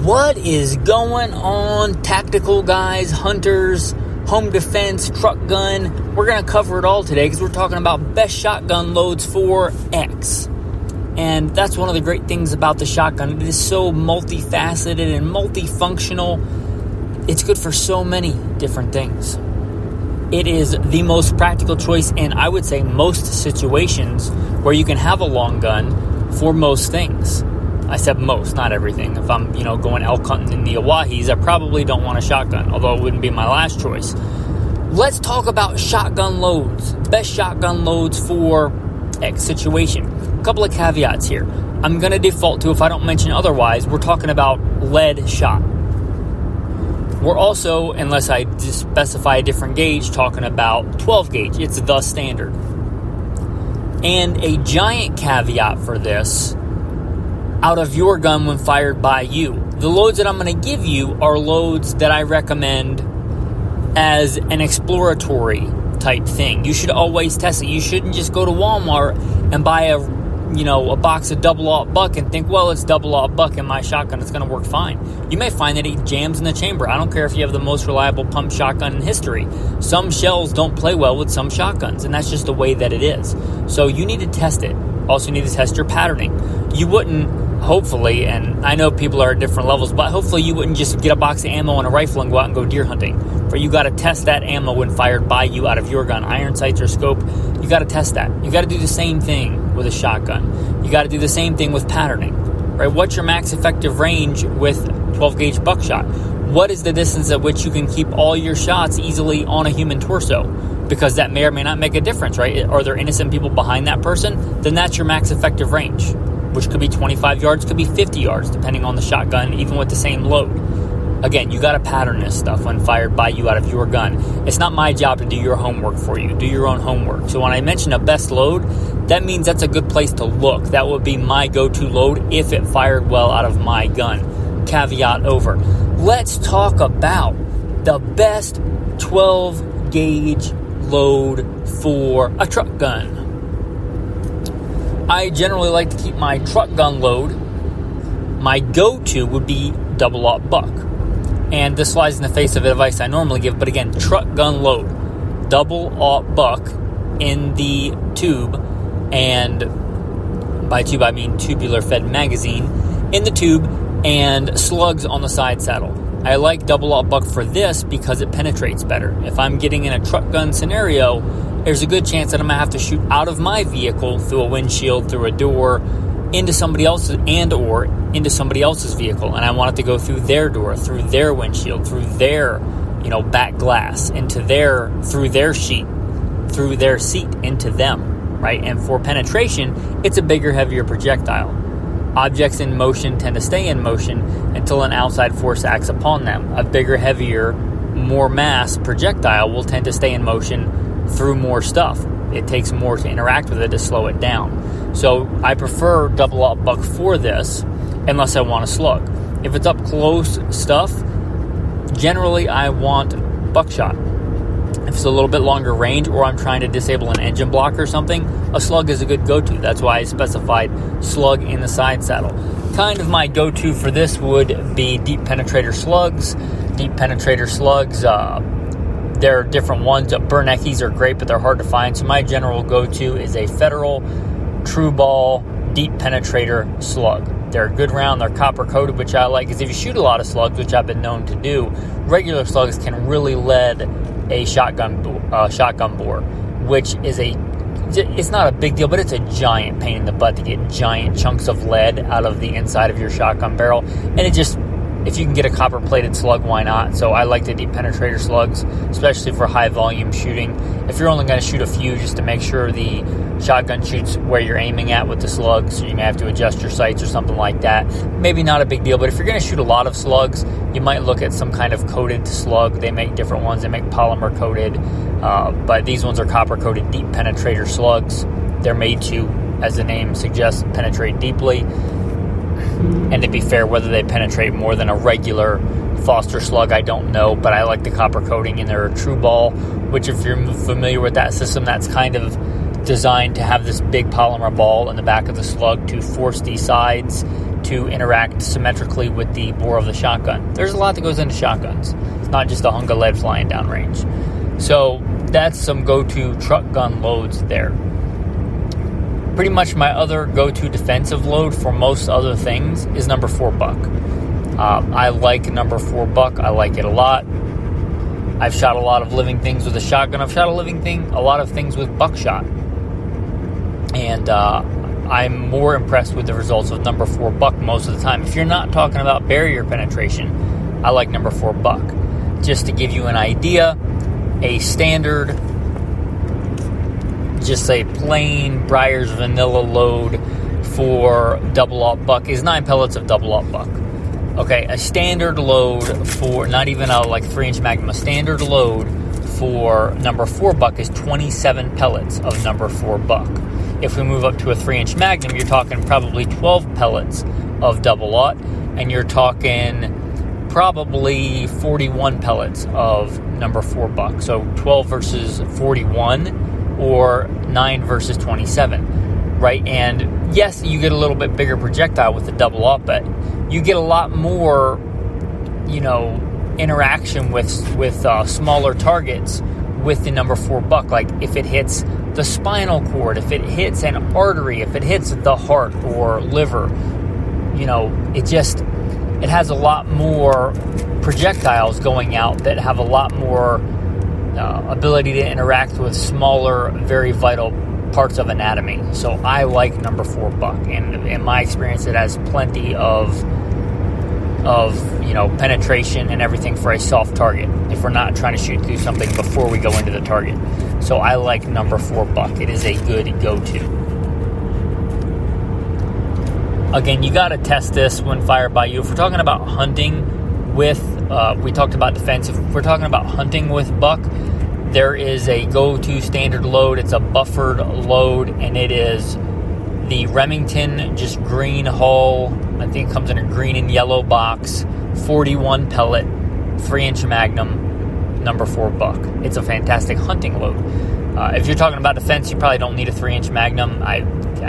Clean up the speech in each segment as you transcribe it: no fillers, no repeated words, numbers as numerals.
What is going on, tactical guys, hunters, home defense, truck gun? We're going to cover it all today because we're talking about best shotgun loads for X. And that's one of the great things about the shotgun. It is so multifaceted and multifunctional. It's good for so many different things. It is the most practical choice in, I would say, most situations where you can have a long gun for most things. I said most, not everything. If I'm, going elk hunting in the Owahis, I probably don't want a shotgun, although it wouldn't be my last choice. Let's talk about shotgun loads. Best shotgun loads for X situation. A couple of caveats here. I'm going to default to, if I don't mention otherwise, we're talking about lead shot. We're also, unless I just specify a different gauge, talking about 12 gauge. It's the standard. And a giant caveat for this, out of your gun when fired by you. The loads that I'm going to give you are loads that I recommend as an exploratory type thing. You should always test it. You shouldn't just go to Walmart and buy a box of double-aught buck and think, well, it's double-aught buck in my shotgun, it's going to work fine. You may find that it jams in the chamber. I don't care if you have the most reliable pump shotgun in history. Some shells don't play well with some shotguns, and that's just the way that it is. So you need to test it. Also, you need to test your patterning. You wouldn't, hopefully, and I know people are at different levels, but hopefully you wouldn't just get a box of ammo and a rifle and go out and go deer hunting. For you got to test that ammo when fired by you out of your gun, iron sights or scope. You got to test that. You got to do the same thing with a shotgun. You got to do the same thing with patterning, right? What's your max effective range with 12 gauge buckshot? What is the distance at which you can keep all your shots easily on a human torso? Because that may or may not make a difference, right? Are there innocent people behind that person? Then that's your max effective range, which could be 25 yards, could be 50 yards, depending on the shotgun, even with the same load. Again, you got to pattern this stuff when fired by you out of your gun. It's not my job to do your homework for you. Do your own homework. So when I mention a best load, that means that's a good place to look. That would be my go-to load if it fired well out of my gun. Caveat over. Let's talk about the best 12 gauge load for a truck gun. I generally like to keep my truck gun load. My go-to would be double-aught buck. And this flies in the face of advice I normally give, but again, truck gun load. Double-aught buck in the tube, and by tube I mean tubular fed magazine, in the tube, and slugs on the side saddle. I like double-aught buck for this because it penetrates better. If I'm getting in a truck gun scenario, there's a good chance that I'm going to have to shoot out of my vehicle through a windshield, through a door, into somebody else's or into somebody else's vehicle. And I want it to go through their door, through their windshield, through their, back glass, through their sheet, through their seat, into them, right? And for penetration, it's a bigger, heavier projectile. Objects in motion tend to stay in motion until an outside force acts upon them. A bigger, heavier, more mass projectile will tend to stay in motion through more stuff. It takes more to interact with it to slow it down. So I prefer double-aught buck for this unless I want a slug. If it's up close stuff, generally I want buckshot. If it's a little bit longer range or I'm trying to disable an engine block or something, a slug is a good go-to. That's why I specified slug in the side saddle. Kind of my go-to for this would be deep penetrator slugs. Deep penetrator slugs, there are different ones. Berneckies are great, but they're hard to find. So my general go-to is a Federal True Ball deep penetrator slug. They're a good round. They're copper coated, which I like, because if you shoot a lot of slugs, which I've been known to do, regular slugs can really lead a shotgun bore, which is it's not a big deal, but it's a giant pain in the butt to get giant chunks of lead out of the inside of your shotgun barrel. And if you can get a copper plated slug, why not? So I like the deep penetrator slugs, especially for high volume shooting. If you're only going to shoot a few, just to make sure the shotgun shoots where you're aiming at with the slugs, so you may have to adjust your sights or something like that. Maybe not a big deal, but if you're going to shoot a lot of slugs, you might look at some kind of coated slug. They make different ones. They make polymer coated, but these ones are copper coated deep penetrator slugs. They're made to, as the name suggests, penetrate deeply. And to be fair, whether they penetrate more than a regular Foster slug, I don't know, but I like the copper coating, and they're a True Ball, which if you're familiar with that system, that's kind of designed to have this big polymer ball in the back of the slug to force the sides to interact symmetrically with the bore of the shotgun. There's a lot that goes into shotguns. It's not just a hunk of lead flying downrange. So that's some go-to truck gun loads there. Pretty much my other go-to defensive load for most other things is number 4 buck. I like number 4 buck. I like it a lot. I've shot a lot of living things with a shotgun. I've shot a lot of things with buckshot. And I'm more impressed with the results of number 4 buck most of the time. If you're not talking about barrier penetration, I like number 4 buck. Just to give you an idea, a standard, just say plain Breyers vanilla load for double-aught buck is 9 pellets of double-aught buck. Okay, a standard load for, not even a 3-inch Magnum, a standard load for number 4 buck is 27 pellets of number 4 buck. If we move up to a 3-inch Magnum, you're talking probably 12 pellets of double-aught, and you're talking probably 41 pellets of number 4 buck. So 12 versus 41, or 9 versus 27, right? And yes, you get a little bit bigger projectile with the double-aught, but you get a lot more, interaction with smaller targets with the number 4 buck. Like if it hits the spinal cord, if it hits an artery, if it hits the heart or liver, it has a lot more projectiles going out that have a lot more ability to interact with smaller, very vital parts of anatomy. So I like number 4 buck, and in my experience, it has plenty of penetration and everything for a soft target if we're not trying to shoot through something before we go into the target. So I like number 4 buck. It is a good go-to. Again, you got to test this when fired by you. If we're talking about hunting with, we talked about defense. If we're talking about hunting with buck, there is a go-to standard load. It's a buffered load, and it is the Remington just green hull. I think it comes in a green and yellow box, 41 pellet, 3-inch Magnum, number 4 buck. It's a fantastic hunting load. If you're talking about defense, you probably don't need a 3-inch Magnum. I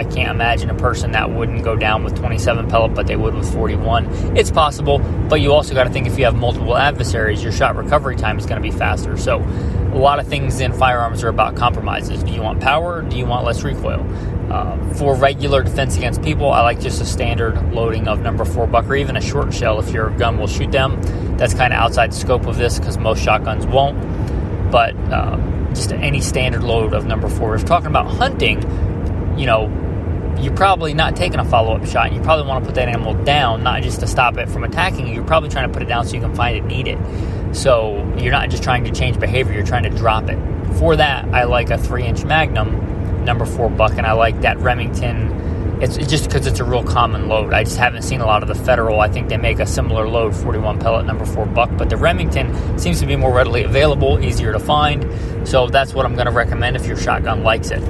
can't imagine a person that wouldn't go down with 27 pellet, but they would with 41. It's possible, but you also got to think if you have multiple adversaries, your shot recovery time is going to be faster. So a lot of things in firearms are about compromises. Do you want power, or do you want less recoil? For regular defense against people, I like just a standard loading of number 4 buck, or even a short shell if your gun will shoot them. That's kind of outside the scope of this because most shotguns won't. But just any standard load of number 4. If you're talking about hunting, you're probably not taking a follow-up shot, and you probably want to put that animal down, not just to stop it from attacking you. You're probably trying to put it down so you can find it and eat it. So you're not just trying to change behavior, you're trying to drop it. For that, I like a 3-inch Magnum, number 4 buck, and I like that Remington. It's just because it's a real common load. I just haven't seen a lot of the Federal. I think they make a similar load, 41 pellet, number 4 buck, but the Remington seems to be more readily available, easier to find. So that's what I'm going to recommend if your shotgun likes it.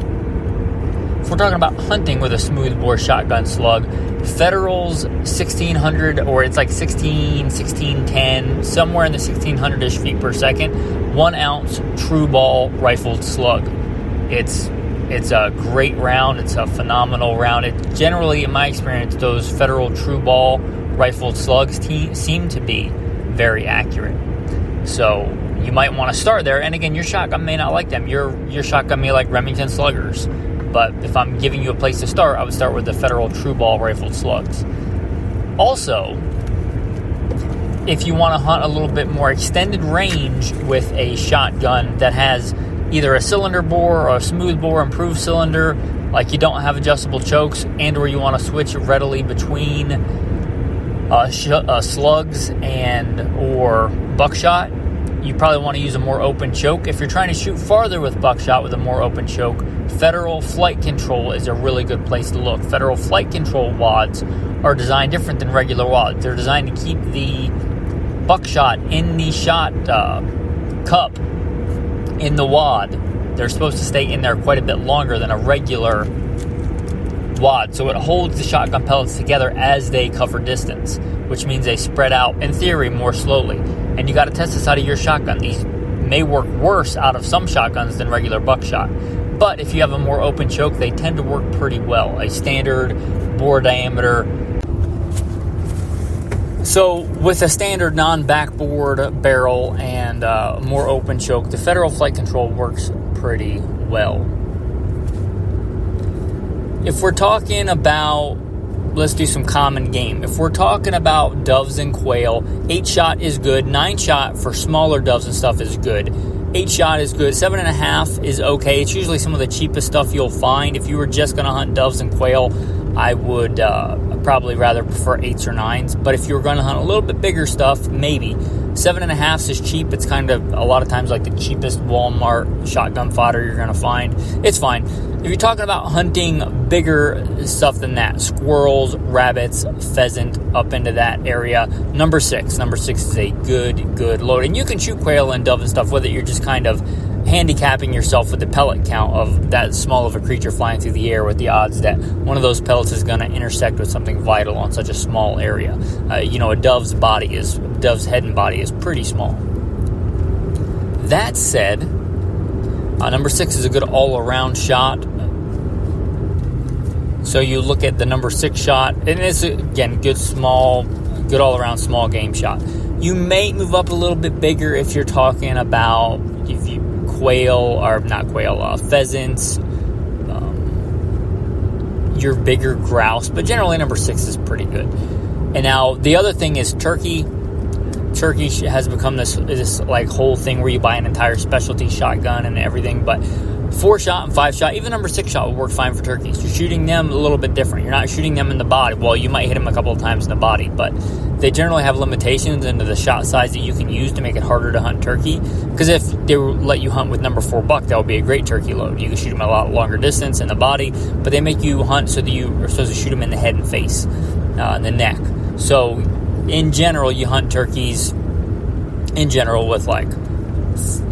If we're talking about hunting with a smoothbore shotgun slug, Federal's 1600, or it's like 1610, somewhere in the 1600-ish feet per second, 1 ounce true ball rifled slug. It's a great round. It's a phenomenal round. It generally, in my experience, those Federal true ball rifled slugs seem to be very accurate. So you might want to start there. And again, your shotgun may not like them. Your shotgun may like Remington sluggers. But if I'm giving you a place to start, I would start with the Federal true ball rifled slugs. Also, if you want to hunt a little bit more extended range with a shotgun that has either a cylinder bore or a smooth bore improved cylinder, like you don't have adjustable chokes, and or you want to switch readily between slugs and or buckshot, you probably want to use a more open choke. If you're trying to shoot farther with buckshot with a more open choke, Federal Flight Control is a really good place to look. Federal Flight Control wads are designed different than regular wads. They're designed to keep the buckshot in the shot cup in the wad. They're supposed to stay in there quite a bit longer than a regular wad, so it holds the shotgun pellets together as they cover distance, which means they spread out, in theory, more slowly. And you got to test this out of your shotgun. These may work worse out of some shotguns than regular buckshot, but if you have a more open choke, they tend to work pretty well. A standard bore diameter So with a standard non-backboard barrel and more open choke, the Federal Flight Control works pretty well. If we're talking about, let's do some common game. If we're talking about doves and quail, 8-shot is good. 9-shot for smaller doves and stuff is good. 8-shot is good. 7.5 is okay. It's usually some of the cheapest stuff you'll find. If you were just going to hunt doves and quail, I would probably rather prefer 8s or 9s. But if you were going to hunt a little bit bigger stuff, maybe. 7.5 is cheap. It's kind of a lot of times like the cheapest Walmart shotgun fodder you're going to find. It's fine. If you're talking about hunting bigger stuff than that, squirrels, rabbits, pheasant, up into that area, number 6. Number 6 is a good load. And you can shoot quail and dove and stuff with it. You're just kind of handicapping yourself with the pellet count of that small of a creature flying through the air, with the odds that one of those pellets is going to intersect with something vital on such a small area. A dove's head and body is pretty small. That said, number 6 is a good all-around shot. So you look at the number 6 shot, and it's, again, good all-around small game shot. You may move up a little bit bigger if you're talking about pheasants, your bigger grouse, but generally number 6 is pretty good. And now the other thing is turkey. Turkey has become this like whole thing where you buy an entire specialty shotgun and everything, but 4-shot and 5-shot, even number 6-shot will work fine for turkeys. You're shooting them a little bit different. You're not shooting them in the body. Well, you might hit them a couple of times in the body, but they generally have limitations into the shot size that you can use to make it harder to hunt turkey. Because if they let you hunt with number 4 buck, that would be a great turkey load. You can shoot them a lot longer distance in the body, but they make you hunt so that you are supposed to shoot them in the head and face, and the neck. So in general, you hunt turkeys in general with 2s,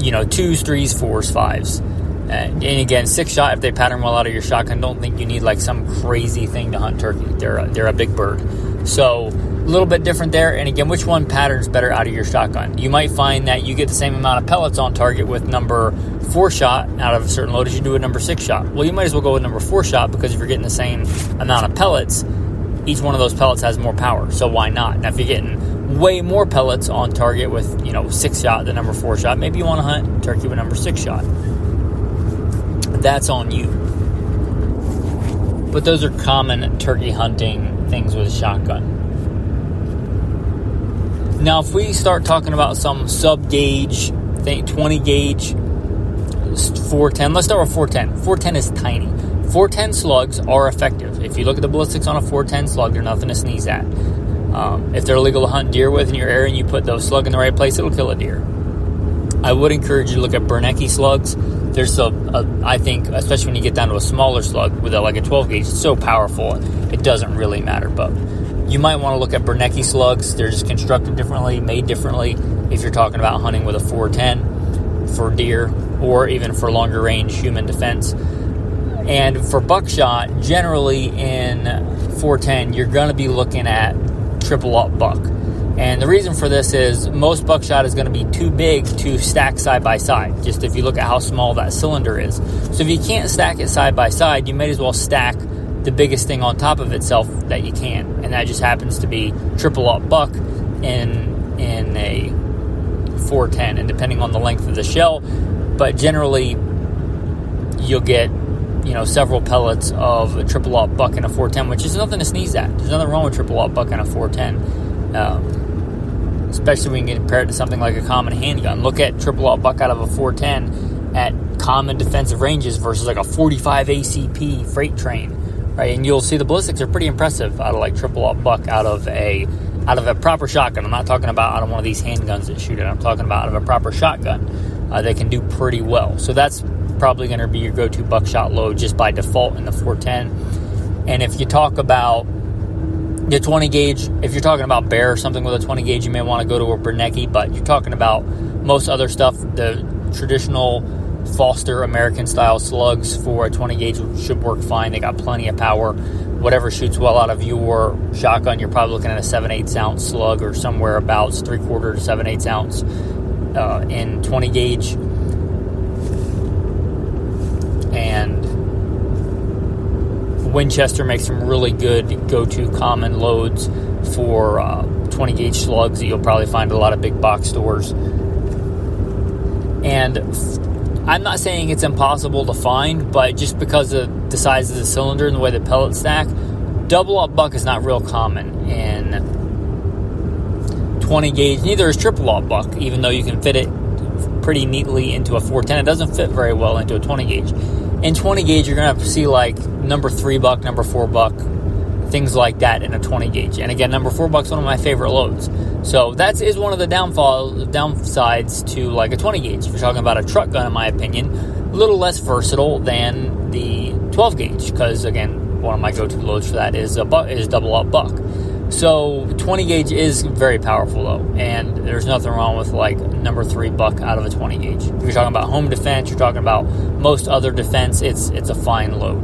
3s, 4s, 5s. And again, 6-shot, if they pattern well out of your shotgun, don't think you need like some crazy thing to hunt turkey. They're a big bird. So a little bit different there. And again, which one patterns better out of your shotgun? You might find that you get the same amount of pellets on target with number 4-shot out of a certain load as you do with number 6-shot. Well, you might as well go with number 4-shot, because if you're getting the same amount of pellets, each one of those pellets has more power. So why not? Now, if you're getting way more pellets on target with 6-shot than number 4-shot, maybe you want to hunt turkey with number 6-shot. That's on you. But those are common turkey hunting things with a shotgun. Now, if we start talking about some sub-gauge, 20 gauge, 410, let's start with 410. 410 is tiny. 410 slugs are effective. If you look at the ballistics on a 410 slug, they're nothing to sneeze at. If they're illegal to hunt deer with in your area and you put those slug in the right place, it'll kill a deer. I would encourage you to look at Bernanke slugs. There's I think, especially when you get down to a smaller slug with a 12 gauge, it's so powerful, it doesn't really matter. But you might want to look at Bernanke slugs. They're just constructed differently, made differently. If you're talking about hunting with a 410 for deer, or even for longer range human defense. And for buckshot, generally in 410, you're going to be looking at triple up buck. And the reason for this is most buckshot is going to be too big to stack side by side, just if you look at how small that cylinder is. So if you can't stack it side by side, you may as well stack the biggest thing on top of itself that you can. And that just happens to be triple up buck in a 410, and depending on the length of the shell. But generally, you'll get several pellets of a triple up buck in a 410, which is nothing to sneeze at. There's nothing wrong with triple up buck in a 410. Especially when you compare it to something like a common handgun. Look at triple up buck out of a 410 at common defensive ranges versus like a 45 ACP freight train, right? And you'll see the ballistics are pretty impressive out of triple up buck out of a proper shotgun. I'm not talking about out of one of these handguns that shoot it. I'm talking about out of a proper shotgun. They can do pretty well. So that's probably going to be your go-to buckshot load just by default in the 410. And if you talk about the 20 gauge, if you're talking about bear or something with a 20 gauge, you may want to go to a Bernanke, but you're talking about most other stuff, the traditional Foster American style slugs for a 20 gauge should work fine. They got plenty of power. Whatever shoots well out of your shotgun, you're probably looking at a 7/8 ounce slug or somewhere about 3/4 to 7/8 ounce in 20 gauge. And Winchester makes some really good go-to common loads for 20 gauge slugs that you'll probably find at a lot of big box stores. And I'm not saying it's impossible to find, but just because of the size of the cylinder and the way the pellets stack, double up buck is not real common in 20 gauge. Neither is triple up buck, even though you can fit it pretty neatly into a 410. It doesn't fit very well into a 20 gauge. In 20 gauge, you're going to see like number 3 buck, number 4 buck, things like that in a 20 gauge. And again, number 4 buck's one of my favorite loads. So that is one of the downsides to like a 20 gauge. If you're talking about a truck gun, in my opinion, a little less versatile than the 12 gauge, because again, one of my go-to loads for that is double up buck. So 20 gauge is very powerful though, and there's nothing wrong with like number 3 buck out of a 20 gauge. If you're talking about home defense, you're talking about most other defense, it's a fine load.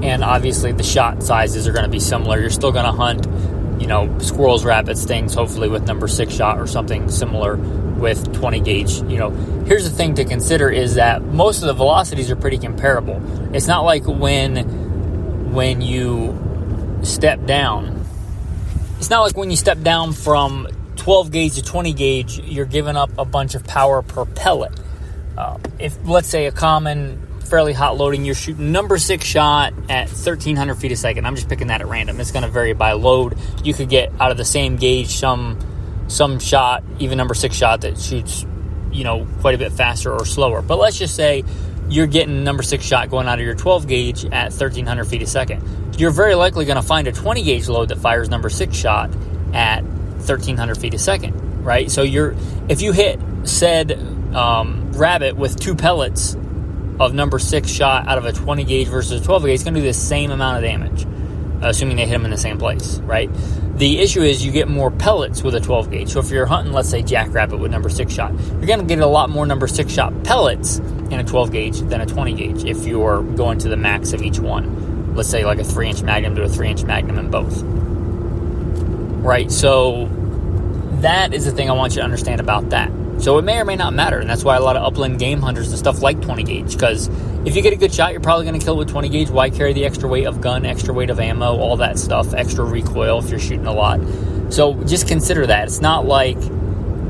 And obviously the shot sizes are going to be similar. You're still going to hunt, squirrels, rabbits, things, hopefully with number 6 shot or something similar with 20 gauge. Here's the thing to consider is that most of the velocities are pretty comparable. It's not like when you step down. It's not like when you step down from 12 gauge to 20 gauge, you're giving up a bunch of power per pellet. If, let's say, a common, fairly hot loading, you're shooting number 6 shot at 1,300 feet a second. I'm just picking that at random. It's going to vary by load. You could get out of the same gauge some shot, even number 6 shot that shoots, quite a bit faster or slower. But let's just say you're getting number 6 shot going out of your 12 gauge at 1,300 feet a second. You're very likely going to find a 20 gauge load that fires number 6 shot at 1,300 feet a second, right? So if you hit said rabbit with 2 pellets of number 6 shot out of a 20 gauge versus a 12 gauge, it's going to do the same amount of damage, assuming they hit them in the same place, right? The issue is you get more pellets with a 12 gauge. So if you're hunting, let's say, jackrabbit with number 6 shot, you're going to get a lot more number 6 shot pellets in a 12 gauge than a 20 gauge if you're going to the max of each one. Let's say like a 3-inch Magnum to a 3-inch Magnum in both. Right? So that is the thing I want you to understand about that. So it may or may not matter, and that's why a lot of upland game hunters and stuff like 20 gauge, because if you get a good shot, you're probably going to kill with 20 gauge. Why carry the extra weight of gun, extra weight of ammo, all that stuff, extra recoil if you're shooting a lot? So just consider that. It's not like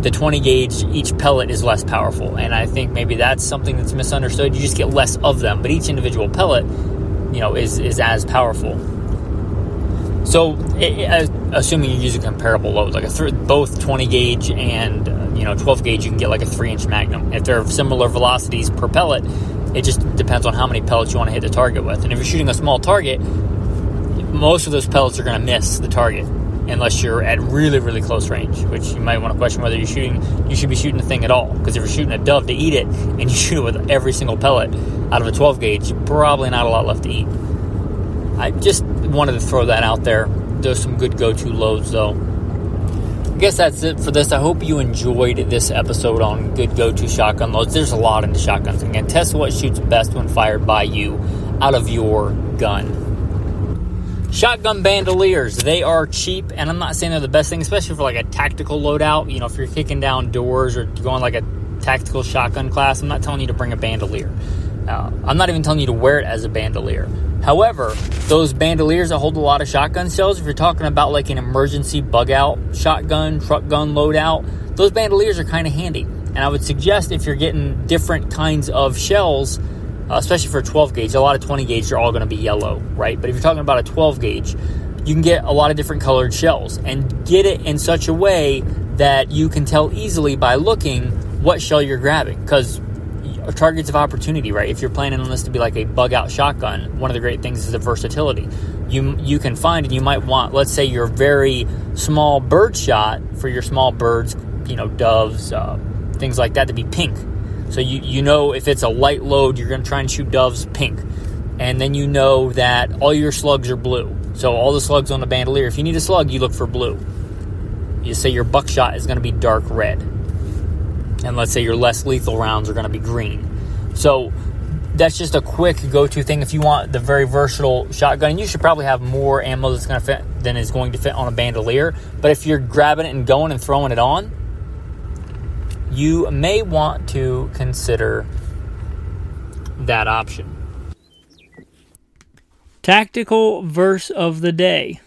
the 20 gauge, each pellet is less powerful, and I think maybe that's something that's misunderstood. You just get less of them, but each individual pellet, is as powerful. So, assuming you use a comparable load, like both 20 gauge and 12 gauge, you can get like a 3-inch Magnum. If they're similar velocities per pellet, it just depends on how many pellets you want to hit the target with. And if you're shooting a small target, most of those pellets are going to miss the target unless you're at really, really close range, which you might want to question whether you should be shooting the thing at all. Because if you're shooting a dove to eat it and you shoot it with every single pellet out of a 12 gauge, probably not a lot left to eat. I just wanted to throw that out there. There's some good go-to loads, though. I guess that's it for this. I hope you enjoyed this episode on good go-to shotgun loads. There's a lot into shotguns. Again, test what shoots best when fired by you out of your gun. Shotgun bandoliers, they are cheap, and I'm not saying they're the best thing, especially for like a tactical loadout. If you're kicking down doors or going like a tactical shotgun class, I'm not telling you to bring a bandolier. I'm not even telling you to wear it as a bandolier. However, those bandoliers that hold a lot of shotgun shells, if you're talking about like an emergency bug out shotgun, truck gun loadout, those bandoliers are kind of handy. And I would suggest if you're getting different kinds of shells, especially for a 12 gauge, a lot of 20 gauge are all going to be yellow, right? But if you're talking about a 12 gauge, you can get a lot of different colored shells and get it in such a way that you can tell easily by looking what shell you're grabbing, because targets of opportunity, right? If you're planning on this to be like a bug out shotgun, one of the great things is the versatility. You can find, and you might want, let's say your very small bird shot for your small birds, doves, things like that, to be pink. So you know if it's a light load, you're going to try and shoot doves pink. And then you know that all your slugs are blue. So all the slugs on the bandolier, if you need a slug, you look for blue. You say your buckshot is going to be dark red. And let's say your less lethal rounds are going to be green. So that's just a quick go-to thing if you want the very versatile shotgun. And you should probably have more ammo that's going to fit than is going to fit on a bandolier. But if you're grabbing it and going and throwing it on, you may want to consider that option. Tactical verse of the day.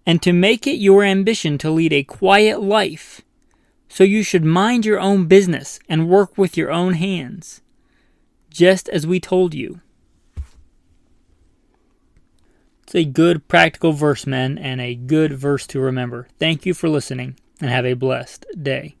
and to make it your ambition to lead a quiet life. So you should mind your own business and work with your own hands, just as we told you. It's a good practical verse, men, and a good verse to remember. Thank you for listening, and have a blessed day.